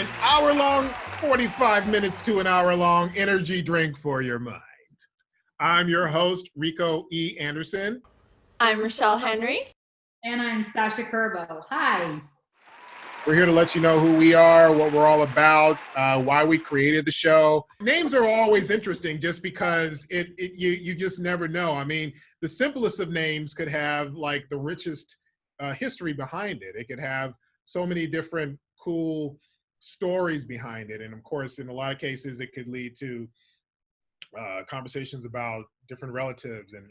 An hour-long, 45 minutes to an hour-long energy drink for your mind. I'm your host, Rico E. Anderson. I'm Rachelle Henry. And I'm Sasha Kerbel. Hi. We're here to let you know who we are, what we're all about, why we created the show. Names are always interesting just because you just never know. I mean, the simplest of names could have like the richest history behind it. It could have so many different cool stories behind it. And of course, in a lot of cases, it could lead to conversations about different relatives and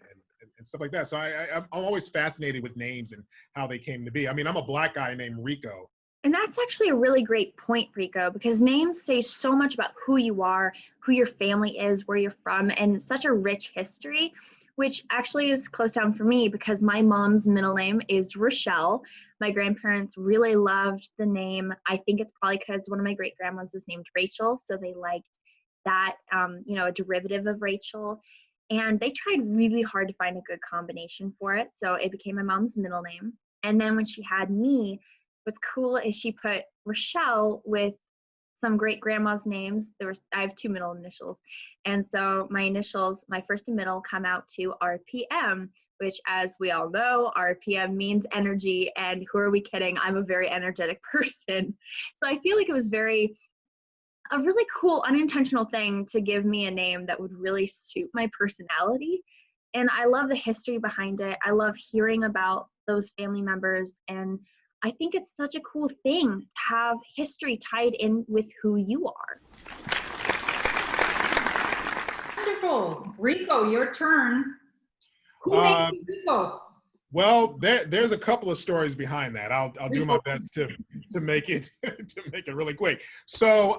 stuff like that. So I'm always fascinated with names and how they came to be. I mean, I'm a Black guy named Rico. And that's actually a really great point, Rico, because names say so much about who you are, who your family is, where you're from, and such a rich history, which actually is close down for me because my mom's middle name is Rachelle. My grandparents really loved the name. I think it's probably because one of my great grandmas is named Rachel, so they liked that, a derivative of Rachel. And they tried really hard to find a good combination for it, so it became my mom's middle name. And then when she had me, what's cool is she put Rachelle with some great grandma's names. I have two middle initials. And so my initials, my first and middle, come out to RPM, which, as we all know, RPM means energy. And who are we kidding? I'm a very energetic person. So I feel like it was a really cool, unintentional thing to give me a name that would really suit my personality. And I love the history behind it. I love hearing about those family members, and I think it's such a cool thing to have history tied in with who you are. Wonderful. Rico, your turn. Who named you Rico? Well, there's a couple of stories behind that. I'll do my best to make it really quick. So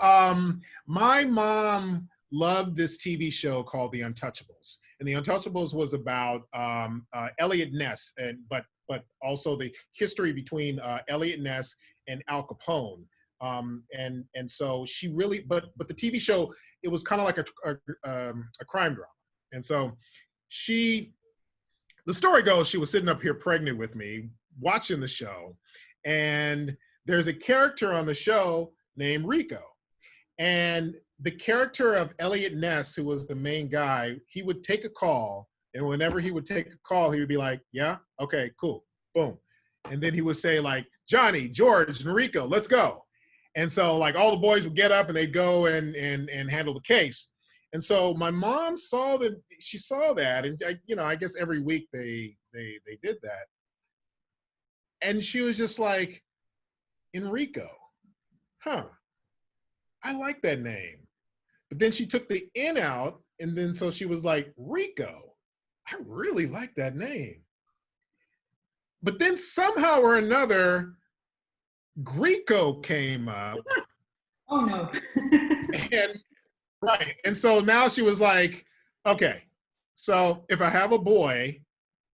my mom loved this TV show called The Untouchables, and The Untouchables was about Eliot Ness, but also the history between Eliot Ness and Al Capone. And so she really, but the TV show, it was kind of like a crime drama. And so the story goes, she was sitting up here pregnant with me, watching the show, and there's a character on the show named Rico. And the character of Eliot Ness, who was the main guy, he would take a call, and whenever he would take a call, he would be like, yeah, okay, cool, boom. And then he would say like, Johnny, George, and Rico, let's go. And so like all the boys would get up and they'd go and handle the case. And so my mom saw that, and I guess every week they did that. And she was just like, Enrico, huh, I like that name. But then she took the N out, and then so she was like, Rico, I really like that name. But then somehow or another, Greco came up. Oh no. And so now she was like, okay, so if I have a boy,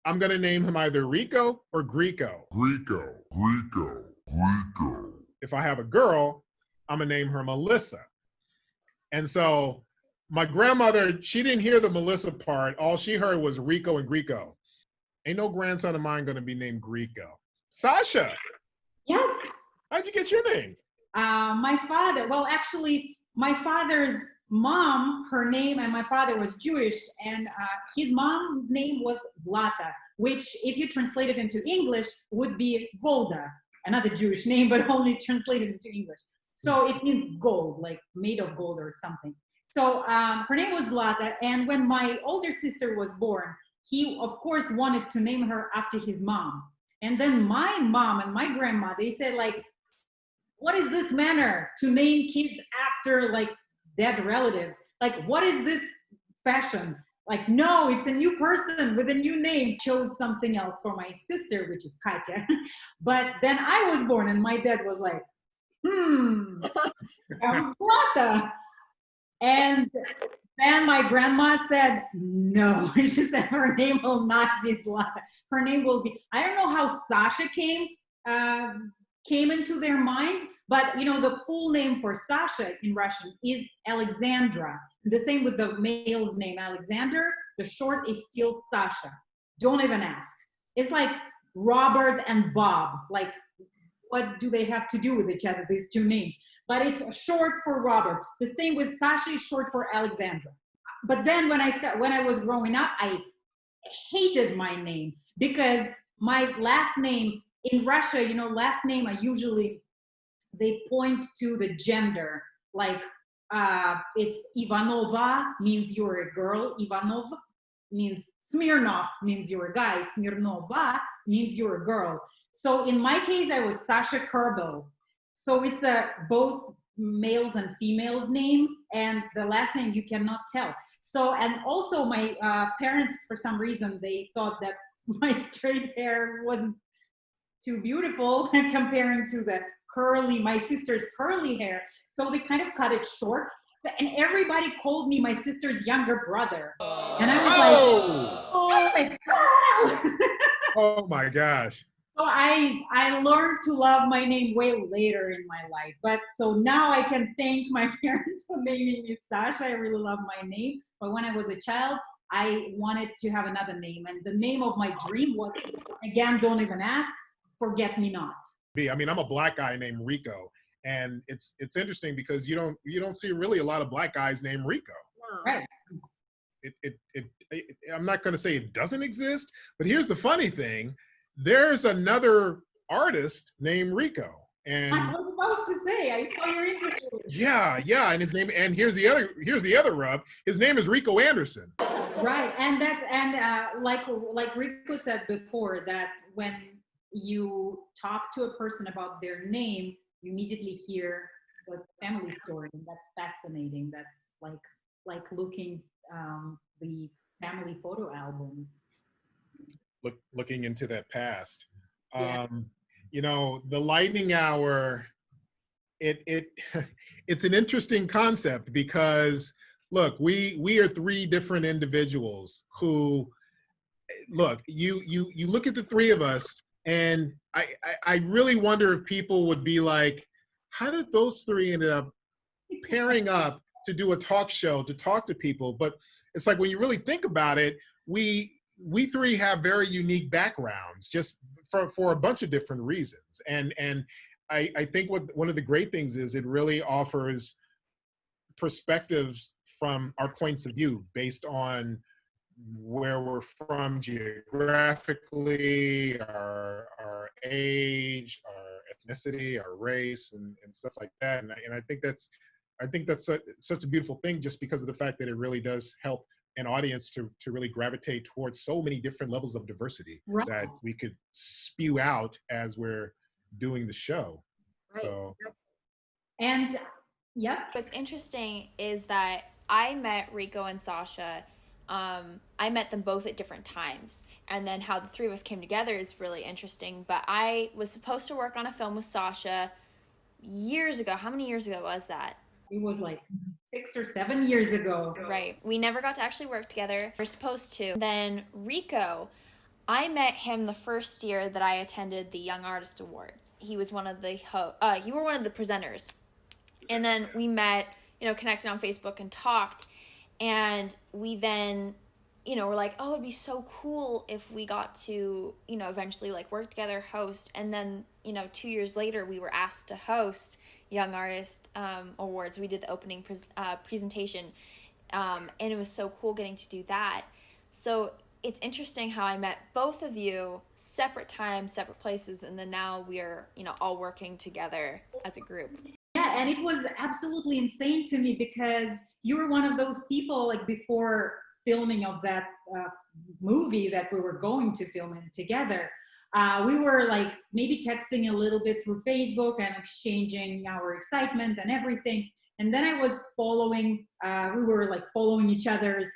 I'm gonna name him either Rico or Greco. Rico. If I have a girl, I'm gonna name her Melissa. And so my grandmother, she didn't hear the Melissa part. All she heard was Rico and Greco. Ain't no grandson of mine gonna be named Greco. Sasha. Yes. How'd you get your name? My father's mom, her name, and my father was Jewish, and his mom's name was Zlata, which if you translate it into English would be Golda, another Jewish name, but only translated into English. So it means gold, like made of gold or something. So her name was Zlata, and when my older sister was born, he of course wanted to name her after his mom. And then my mom and my grandma, they said like, what is this manner to name kids after like dead relatives? Like, what is this fashion? Like, no, it's a new person with a new name. Chose something else for my sister, which is Katya. But then I was born and my dad was like, Zlata. And then my grandma said, no. She said her name will not be Zlata. Her name will be, I don't know how Sasha came into their mind, but the full name for Sasha in Russian is Alexandra. The same with the male's name, Alexander. The short is still Sasha. Don't even ask. It's like Robert and Bob, like what do they have to do with each other, these two names? But it's short for Robert. The same with Sasha is short for Alexandra. But then when I was growing up, I hated my name because my last name in Russia, last name they point to the gender. Like it's Ivanova means you're a girl. Ivanov means Smirnov means you're a guy. Smirnova means you're a girl. So in my case, I was Sasha Kerbel. So it's both males and females name, and the last name you cannot tell. So, and also my parents, for some reason, they thought that my straight hair wasn't too beautiful comparing to my sister's curly hair. So they kind of cut it short. And everybody called me my sister's younger brother. And I was like, oh my God. Oh my gosh. So I learned to love my name way later in my life. But so now I can thank my parents for naming me Sasha. I really love my name. But when I was a child, I wanted to have another name. And the name of my dream was, again, don't even ask, Forget Me Not. I mean, I'm a black guy named Rico. And it's interesting because you don't see really a lot of black guys named Rico. Right. I'm not going to say it doesn't exist, but here's the funny thing. There's another artist named Rico. And I was about to say, I saw your interview. Yeah, and his name, and here's the other rub. His name is Rico Anderson. Right, and like Rico said before, that when you talk to a person about their name, you immediately hear the family story, and that's fascinating. That's like looking the family photo albums. Looking into that past. Yeah. The lightning hour, it's an interesting concept because look, we are three different individuals who, look, you look at the three of us, and I really wonder if people would be like, how did those three end up pairing up to do a talk show, to talk to people? But it's like, when you really think about it, we three have very unique backgrounds, just for a bunch of different reasons. And I think one of the great things is it really offers perspectives from our points of view based on where we're from geographically, our age, our ethnicity, our race, and stuff like that. And I think that's such a beautiful thing, just because of the fact that it really does help an audience to really gravitate towards so many different levels of diversity that we could spew out as we're doing the show. Right. So, and yep. What's interesting is that I met Rico and Sasha. I met them both at different times, and then how the three of us came together is really interesting. But I was supposed to work on a film with Sasha years ago. How many years ago was that? It was like 6 or 7 years ago. Right. We never got to actually work together. We're supposed to. Then Rico, I met him the first year that I attended the Young Artist Awards. He was one of the you were one of the presenters. And then we met, connected on Facebook and talked. And we then, were like, oh, it'd be so cool if we got to, eventually like work together, host. And then, 2 years later, we were asked to host Young Artist Awards. We did the opening presentation, and it was so cool getting to do that. So it's interesting how I met both of you separate times, separate places, and then now we are, all working together as a group. Yeah, and it was absolutely insane to me because you were one of those people, like before filming of that movie that we were going to film in together. We were like maybe texting a little bit through Facebook and exchanging our excitement and everything. And then I was following, we were like following each other's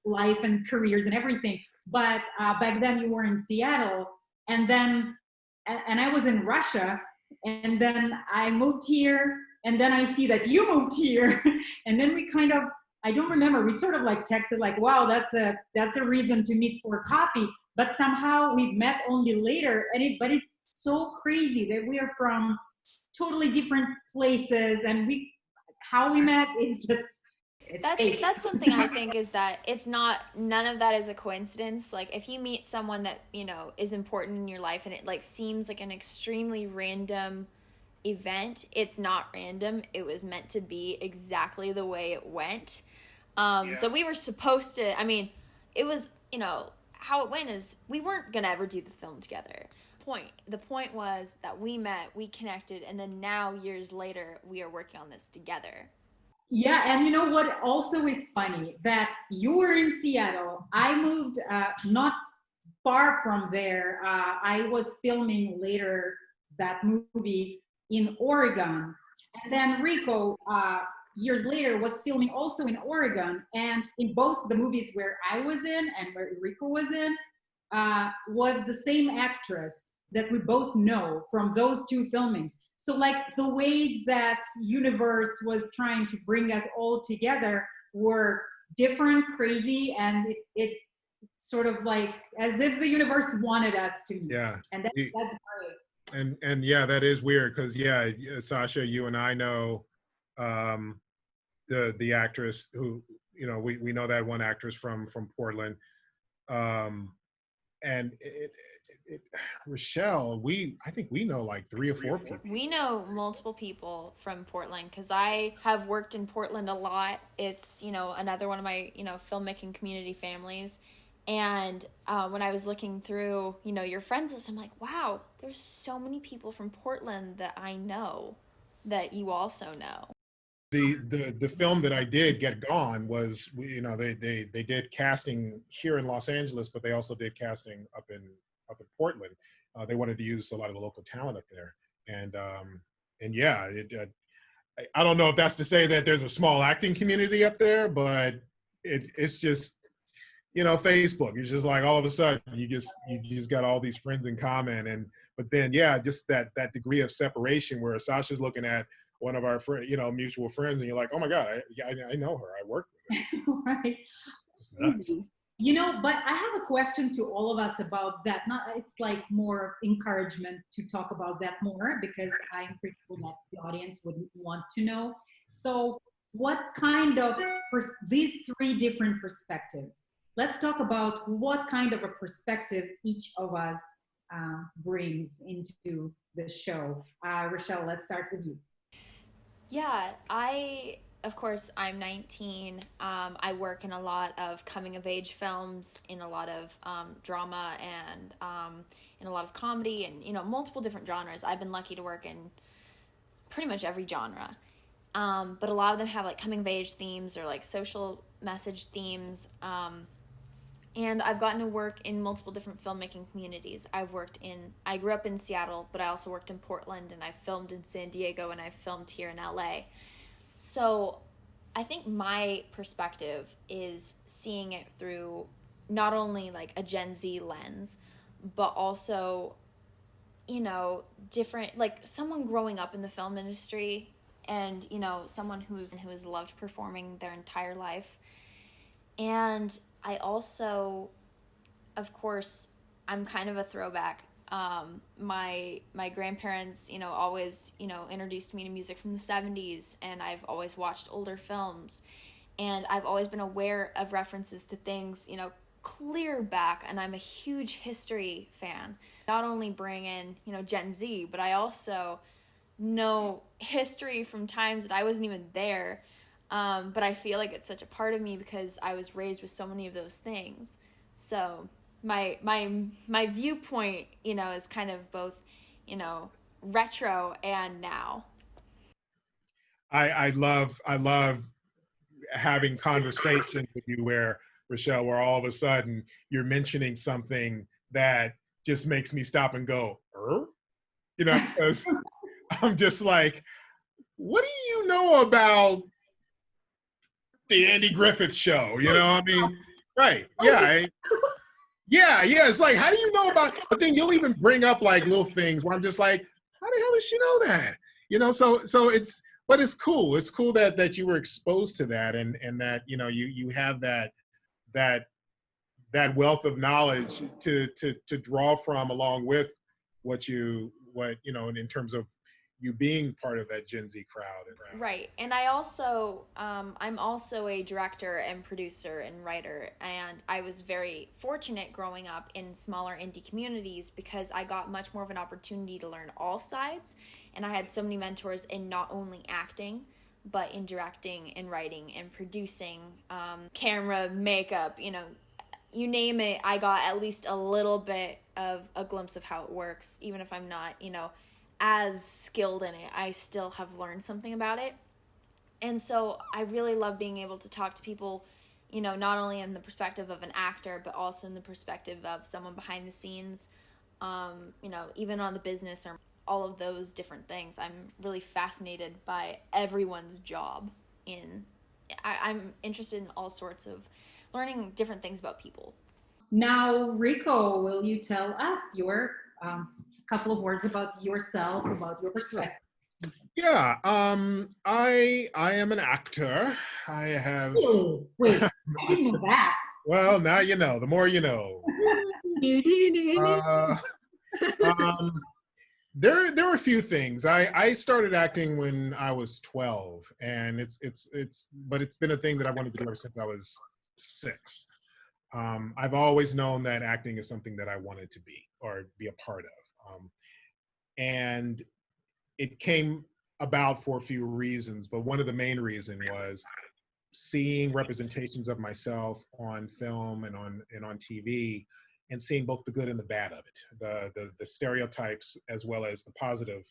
life and careers and everything. But back then you were in Seattle, and I was in Russia, and then I moved here, and then I see that you moved here. And then we kind of, I don't remember, we sort of like texted like, wow, that's a reason to meet for coffee. But somehow we've met only later, but it's so crazy that we are from totally different places, and how we met is just It's That's fate. that's something I think is that it's not, none of that is a coincidence. Like if you meet someone that, you know, is important in your life and it like seems like an extremely random event, it's not random. It was meant to be exactly the way it went. So we were supposed to, I mean, it was, you know, how it went is we weren't gonna ever do the film together. The point was that we met, we connected, and then now years later we are working on this together. Yeah, and you know what also is funny? That you were in Seattle. I moved not far from there. I was filming later that movie in Oregon. And then Rico, years later, was filming also in Oregon. And in both the movies where I was in and where Rico was in, was the same actress that we both know from those two filmings. So like the ways that universe was trying to bring us all together were different, crazy, and it sort of like as if the universe wanted us to meet. Yeah. And that's great. And yeah, that is weird because yeah, Sasha, you and I know the actress who, you know, we know that one actress from Portland, and Rachelle, I think we know like 3 or 4 people. We know multiple people from Portland because I have worked in Portland a lot. It's, you know, another one of my, you know, filmmaking community families. And when I was looking through, you know, your friends list, I'm like, wow, there's so many people from Portland that I know that you also know. The film that I did, Get Gone, was, you know, they did casting here in Los Angeles, but they also did casting up in Portland. They wanted to use a lot of the local talent up there, and yeah, I don't know if that's to say that there's a small acting community up there, but it's just, you know, Facebook. It's just like all of a sudden you just got all these friends in common, but then yeah, just that degree of separation where Sasha's looking at one of our you know, mutual friends, and you're like, oh my God, I know her. I worked with her. Right. It's nuts. You know, but I have a question to all of us about that. Not, it's like more encouragement to talk about that more because I'm pretty sure that the audience would want to know. So, what kind of these 3 different perspectives? Let's talk about what kind of a perspective each of us brings into the show. Rachelle, let's start with you. Yeah, of course, I'm 19. I work in a lot of coming of age films, in a lot of drama, and in a lot of comedy, and, you know, multiple different genres. I've been lucky to work in pretty much every genre. But a lot of them have like coming of age themes or like social message themes. And I've gotten to work in multiple different filmmaking communities. I grew up in Seattle, but I also worked in Portland, and I filmed in San Diego, and I filmed here in LA. So I think my perspective is seeing it through not only like a Gen Z lens, but also, you know, different, like someone growing up in the film industry and, you know, someone who has loved performing their entire life. And I also, of course, I'm kind of a throwback. My grandparents, you know, always, you know, introduced me to music from the 70s, and I've always watched older films, and I've always been aware of references to things, you know, clear back, and I'm a huge history fan. Not only bring in, you know, Gen Z, but I also know history from times that I wasn't even there. But I feel like it's such a part of me because I was raised with so many of those things. So my viewpoint, you know, is kind of both, you know, retro and now. I love having conversations with you where, Rachelle, where all of a sudden you're mentioning something that just makes me stop and go, you know, because I'm just like, what do you know about the Andy Griffith Show? You know, I mean, right? Yeah, yeah. It's like, how do you know about? But then you'll even bring up like little things where I'm just like, how the hell does she know that? You know, so it's, but it's cool. It's cool that you were exposed to that, and that, you know, you have that wealth of knowledge to draw from, along with what you know, in terms of you being part of that Gen Z crowd. Right. And I also, I'm also a director and producer and writer. And I was very fortunate growing up in smaller indie communities because I got much more of an opportunity to learn all sides. And I had so many mentors in not only acting, but in directing and writing and producing, camera, makeup, you name it. I got at least a little bit of a glimpse of how it works. Even if I'm not, as skilled in it, I still have learned something about it. And so I really love being able to talk to people, not only in the perspective of an actor, but also in the perspective of someone behind the scenes, even on the business or all of those different things. I'm really fascinated by everyone's job I'm interested in all sorts of learning different things about people. Now, Rico, will you tell us your couple of words about yourself, about your perspective? Yeah, I am an actor. I have. Really? Wait, I didn't know that. Well, now you know. The more you know. There were a few things. I started acting when I was 12, and but it's been a thing that I wanted to do ever since I was 6. I've always known that acting is something that I wanted to be or be a part of. And it came about for a few reasons, but one of the main reasons was seeing representations of myself on film and on TV, and seeing both the good and the bad of it, the stereotypes as well as the positive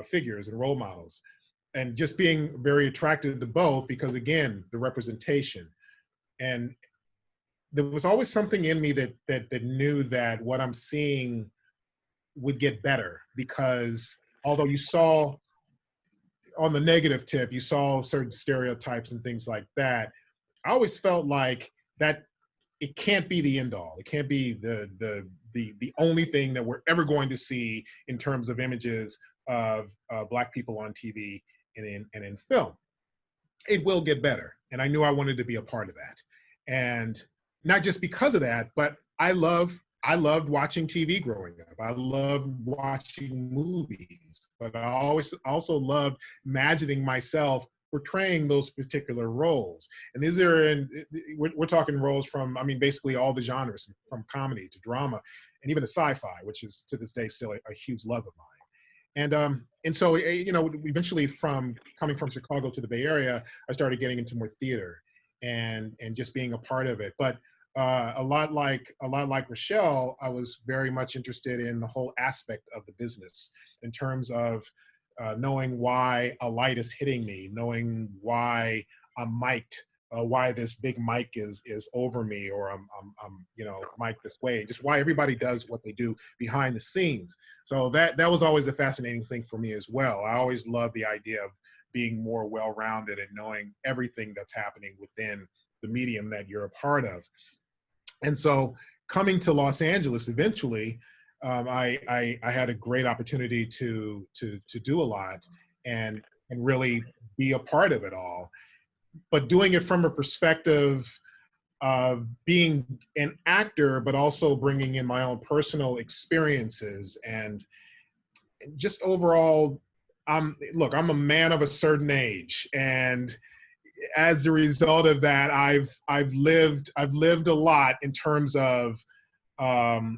figures and role models, and just being very attracted to both because, again, the representation. And there was always something in me that knew that what I'm seeing would get better, because although you saw on the negative tip, you saw certain stereotypes and things like that, I always felt like that it can't be the end all. It can't be the only thing that we're ever going to see in terms of images of Black people on TV and in film. It will get better. And I knew I wanted to be a part of that. And not just because of that, but I loved watching TV growing up. I loved watching movies, but I also loved imagining myself portraying those particular roles. And we're talking roles from, basically all the genres, from comedy to drama, and even to sci-fi, which is to this day still a huge love of mine. And so, eventually, from coming from Chicago to the Bay Area, I started getting into more theater and just being a part of it. But a lot like Rachelle, I was very much interested in the whole aspect of the business in terms of knowing why a light is hitting me, knowing why I'm mic'd, why this big mic is over me, or I'm mic'd this way, just why everybody does what they do behind the scenes. So that was always a fascinating thing for me as well. I always loved the idea of being more well-rounded and knowing everything that's happening within the medium that you're a part of. And so coming to Los Angeles eventually, I had a great opportunity to do a lot and really be a part of it all, but doing it from a perspective of being an actor, but also bringing in my own personal experiences and just overall. Look, I'm a man of a certain age, and as a result of that, I've lived a lot in terms of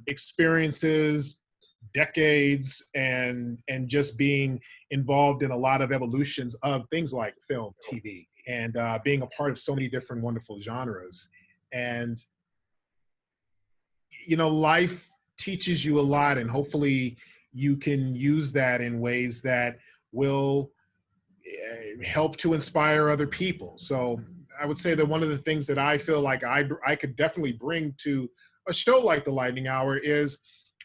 experiences, decades, and just being involved in a lot of evolutions of things like film, TV, and being a part of so many different wonderful genres. And life teaches you a lot, and hopefully you can use that in ways that will help to inspire other people. So I would say that one of the things that I feel like I could definitely bring to a show like The Lightning Hour is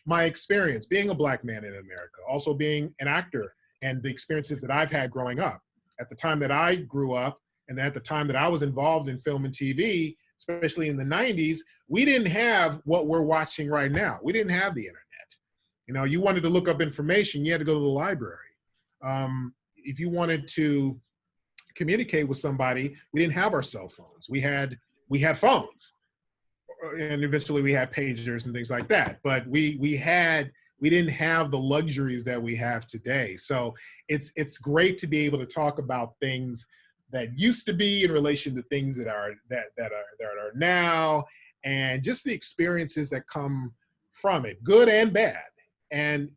my experience being a Black man in America, also being an actor, and the experiences that I've had growing up. At the time that I grew up, and at the time that I was involved in film and TV, especially in the 90s, we didn't have what we're watching right now. We didn't have the internet. You wanted to look up information, you had to go to the library. If you wanted to communicate with somebody, we didn't have our cell phones. We had phones, and eventually we had pagers and things like that. But we had we didn't have the luxuries that we have today. So it's great to be able to talk about things that used to be in relation to things that are now, and just the experiences that come from it, good and bad. And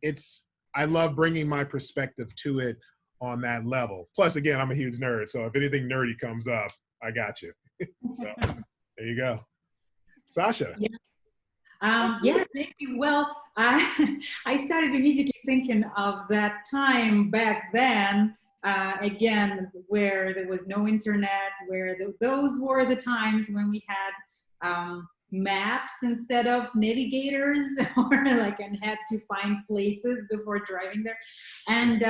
I love bringing my perspective to it on that level. Plus, again, I'm a huge nerd, so if anything nerdy comes up, I got you. So there you go. Sasha. Yeah. Yeah, thank you. Well, I started immediately thinking of that time back then, again, where there was no internet, where those were the times when we had maps instead of navigators, or like, and had to find places before driving there. And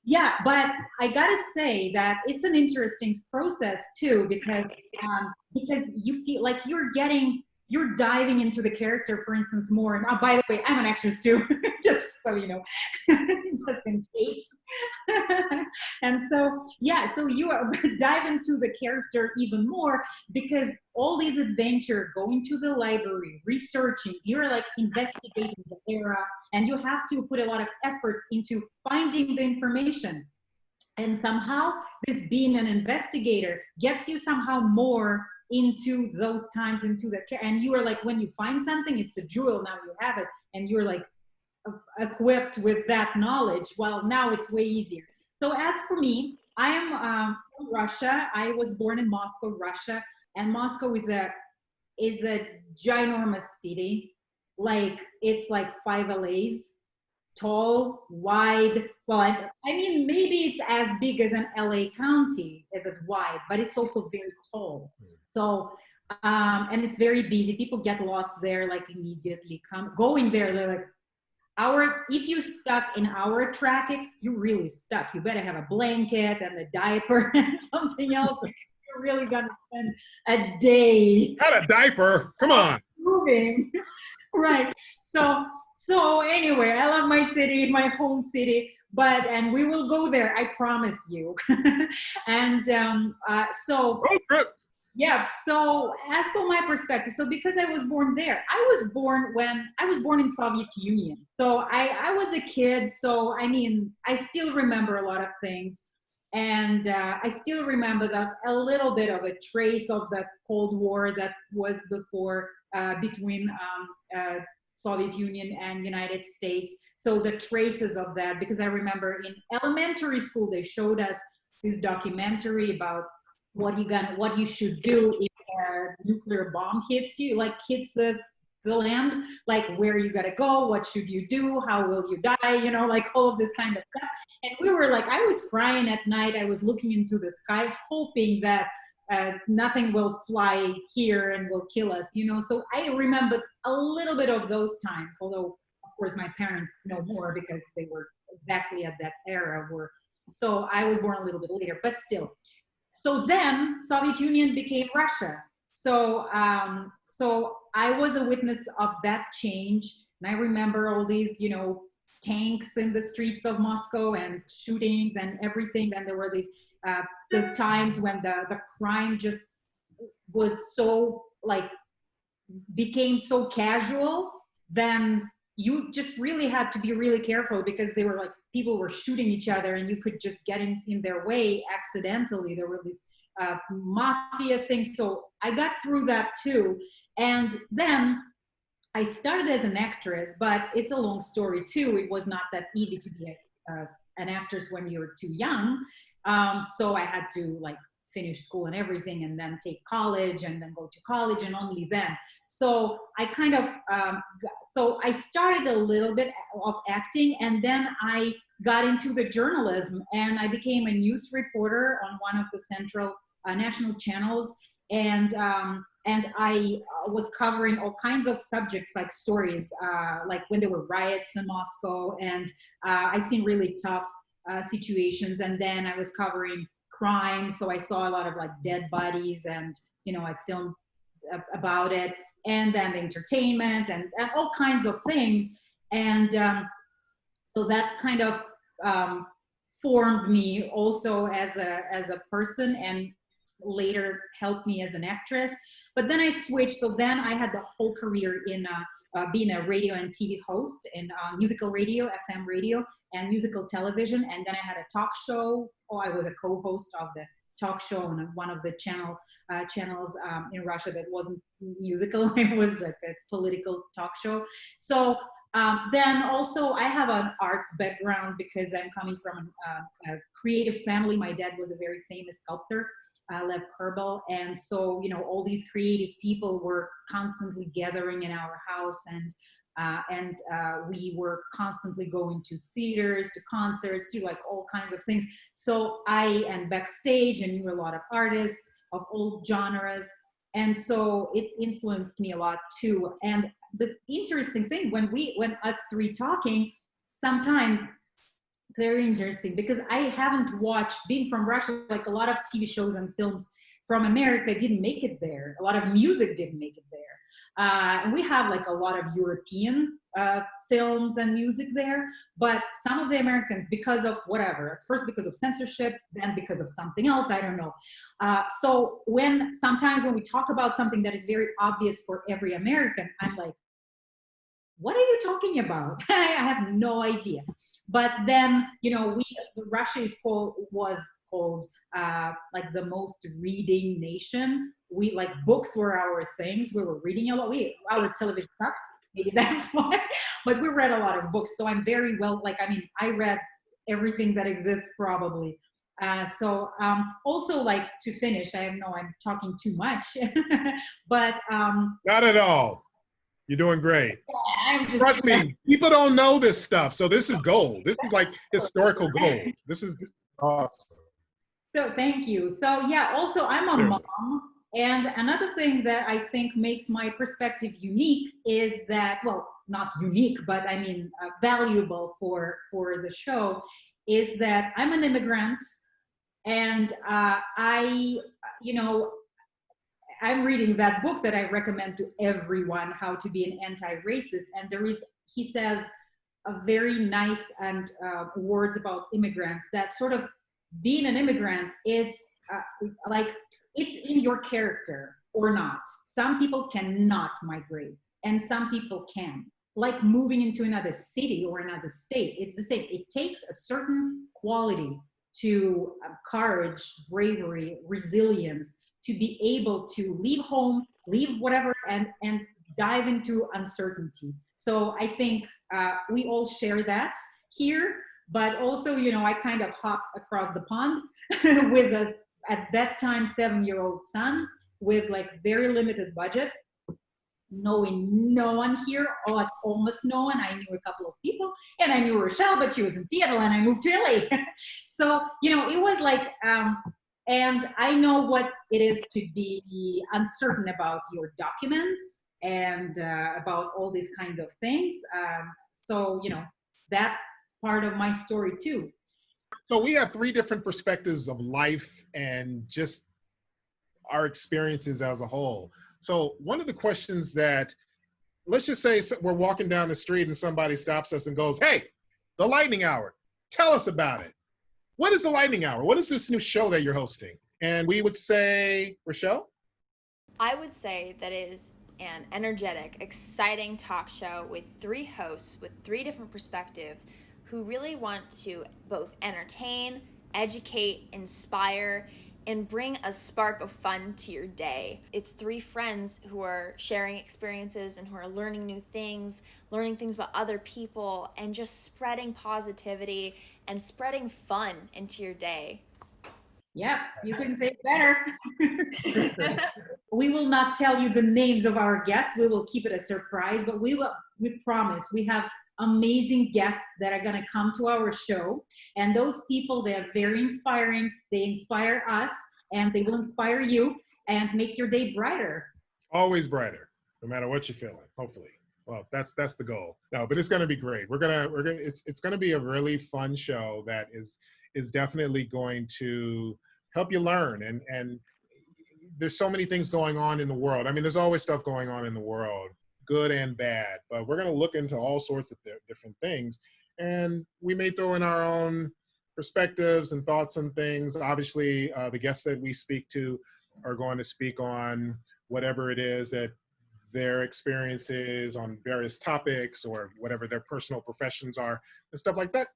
yeah, but I gotta say that it's an interesting process too, because you feel like you're diving into the character, for instance, more. And by the way, I'm an actress too, just so you know, just in case. And so, yeah, so you dive into the character even more, because all these adventure, going to the library, researching, you're like investigating the era, and you have to put a lot of effort into finding the information. And somehow this being an investigator gets you somehow more into those times, into the care. And you are like, when you find something, it's a jewel, now you have it, and you're like equipped with that knowledge. Well, now it's way easier. So as for me, I am from Russia. I was born in Moscow, Russia, and Moscow is a ginormous city. Like, it's like 5 LAs, tall, wide. Well, I mean, maybe it's as big as an LA County, as it's wide, but it's also very tall. So, and it's very busy. People get lost there, like immediately going there. They're like, if you stuck in our traffic, you're really stuck. You better have a blanket and a diaper and something else. You're really gonna spend a day. Not a diaper. Come on. Moving. Right. So anyway, I love my city, my home city, and we will go there, I promise you. And so. Yeah, so as for my perspective, so because I was born there, I was born in Soviet Union. So I was a kid, so I mean, I still remember a lot of things. And I still remember that a little bit of a trace of that Cold War that was before, between Soviet Union and United States. So the traces of that, because I remember in elementary school, they showed us this documentary about what you should do if a nuclear bomb hits you, like hits the land, like where you gotta go, what should you do, how will you die, you know, like all of this kind of stuff. And we were like, I was crying at night. I was looking into the sky, hoping that nothing will fly here and will kill us, you know. So I remember a little bit of those times, although of course my parents know more because they were exactly at that era. So I was born a little bit later, but still. So then Soviet Union became Russia. So I was a witness of that change. And I remember all these, you know, tanks in the streets of Moscow and shootings and everything. And there were these the times when the crime just was so, like, became so casual, then you just really had to be really careful, because they were like, people were shooting each other and you could just get in their way accidentally. There were these mafia things. So I got through that too. And then I started as an actress, but it's a long story too. It was not that easy to be an actress when you're too young. So I had to like finish school and everything, and then take college, and then go to college, and only then. So I kind of, so I started a little bit of acting, and then I got into the journalism, and I became a news reporter on one of the central national channels. And I was covering all kinds of subjects, like stories, like when there were riots in Moscow, and I seen really tough situations. And then I was covering crime, so I saw a lot of like dead bodies, and you know, I filmed about it. And then the entertainment and all kinds of things. And so that kind of formed me also as a person, and later helped me as an actress. But then I switched. So then I had the whole career in being a radio and TV host in musical radio, FM radio, and musical television. And then I had a talk show. Oh, I was a co-host of the talk show on one of the channels in Russia that wasn't musical. It was like a political talk show. So then also I have an arts background because I'm coming from a creative family. My dad was a very famous sculptor, Lev Kerbel. And so, you know, all these creative people were constantly gathering in our house, and we were constantly going to theaters, to concerts, to like all kinds of things. So I am backstage and knew a lot of artists of all genres. And so it influenced me a lot too. And the interesting thing, when us three talking, sometimes it's very interesting because I haven't watched, being from Russia, like a lot of TV shows and films from America didn't make it there. A lot of music didn't make it there. And we have like a lot of European films and music there, but some of the Americans, because of whatever, first because of censorship, then because of something else, I don't know. So sometimes when we talk about something that is very obvious for every American, I'm like, what are you talking about? I have no idea. But then, you know, Russia was called like the most reading nation. We like books were our things. We were reading a lot. Our television sucked. Maybe that's why. But we read a lot of books. So I'm very well, like, I mean, I read everything that exists probably. So also like to finish, I know I'm talking too much, but. Not at all. You're doing great. I'm just, trust me, people don't know this stuff. So this is gold. This is like historical gold. This is awesome. So thank you. So yeah, also I'm a Seriously. mom. And another thing that I think makes my perspective unique is that, well, not unique, but I mean valuable for the show, is that I'm an immigrant, and I'm reading that book that I recommend to everyone, How to Be an Anti-Racist, and he says a very nice and words about immigrants, that sort of being an immigrant is like, it's in your character or not. Some people cannot migrate and some people can. Like moving into another city or another state, it's the same. It takes a certain quality to courage, bravery, resilience, to be able to leave home, leave whatever, and dive into uncertainty. So I think we all share that here, but also, you know, I kind of hopped across the pond with at that time, 7-year-old son with like very limited budget, knowing no one here, or like almost no one. I knew a couple of people, and I knew Rachelle, but she was in Seattle, and I moved to LA. So, you know, it was like, and I know what it is to be uncertain about your documents and about all these kinds of things. So, you know, that's part of my story too. So we have 3 different perspectives of life and just our experiences as a whole. So one of the questions that, let's just say we're walking down the street and somebody stops us and goes, "Hey, the Lightning Hour, tell us about it. What is the Lightning Hour? What is this new show that you're hosting?" And we would say, Rachelle? I would say that it is an energetic, exciting talk show with 3 hosts with 3 different perspectives who really want to both entertain, educate, inspire, and bring a spark of fun to your day. It's 3 friends who are sharing experiences and who are learning new things, learning things about other people, and just spreading positivity and spreading fun into your day. Yeah, you couldn't say it better. We will not tell you the names of our guests. We will keep it a surprise, but we promise we have amazing guests that are going to come to our show. And those people, they are very inspiring. They inspire us, and they will inspire you and make your day brighter. Always brighter, no matter what you're feeling, hopefully. Well, that's the goal. No, but it's going to be great. It's going to be a really fun show that is definitely going to help you learn. And there's so many things going on in the world. I mean, there's always stuff going on in the world, good and bad, but we're going to look into all sorts of different things. And we may throw in our own perspectives and thoughts and things. Obviously, the guests that we speak to are going to speak on whatever it is that their experiences on various topics or whatever their personal professions are and stuff like that.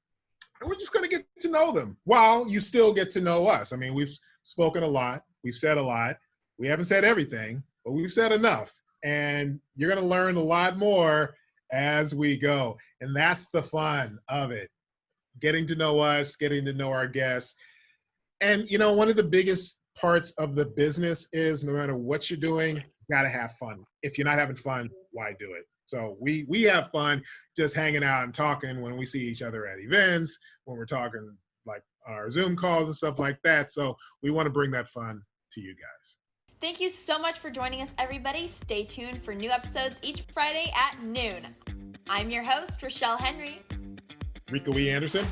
And we're just going to get to know them while you still get to know us. I mean, we've spoken a lot. We've said a lot. We haven't said everything, but we've said enough. And you're going to learn a lot more as we go. And that's the fun of it. Getting to know us, getting to know our guests. And, you know, one of the biggest parts of the business is no matter what you're doing, you got to have fun. If you're not having fun, why do it? So we have fun just hanging out and talking when we see each other at events, when we're talking like on our Zoom calls and stuff like that. So we want to bring that fun to you guys. Thank you so much for joining us, everybody. Stay tuned for new episodes each Friday at noon. I'm your host, Rachelle Henry. Rico E. Anderson.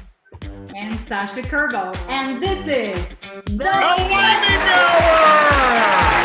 And Sasha Kerbel. And this is The Lightning Hour!